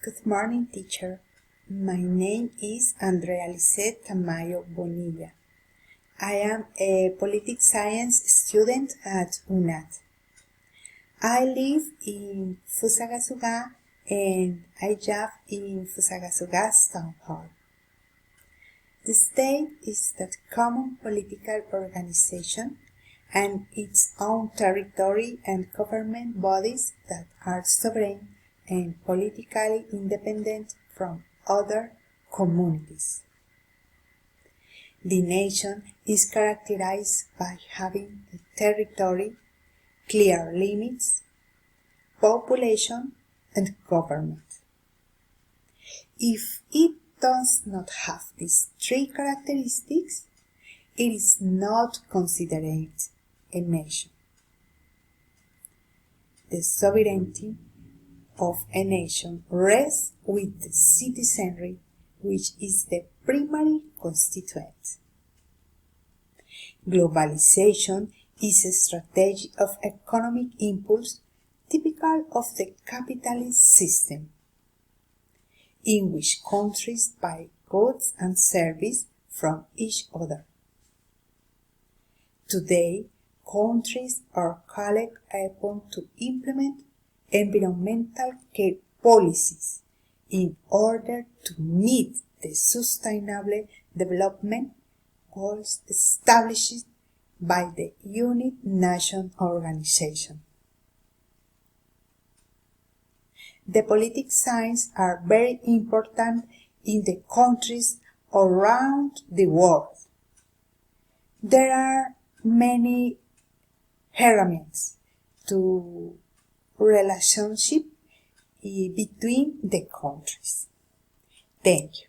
Good morning, teacher. My name is Andrea Lisette Tamayo Bonilla. I am a political science student at UNAT. I live in Fusagasugá and I job in Fusagasugás town hall. The state is that common political organization and its own territory and government bodies that are sovereign and politically independent from other communities. The nation is characterized by having a territory, clear limits, population, and government. If it does not have these three characteristics, it is not considered a nation. The sovereignty of a nation rests with the citizenry, which is the primary constituent. Globalization is a strategy of economic impulse typical of the capitalist system, in which countries buy goods and services from each other. Today, countries are called upon to implement environmental care policies in order to meet the sustainable development goals established by the United Nations Organization. The political sciences are very important in the countries around the world. There are many elements to relationship between the countries. Thank you.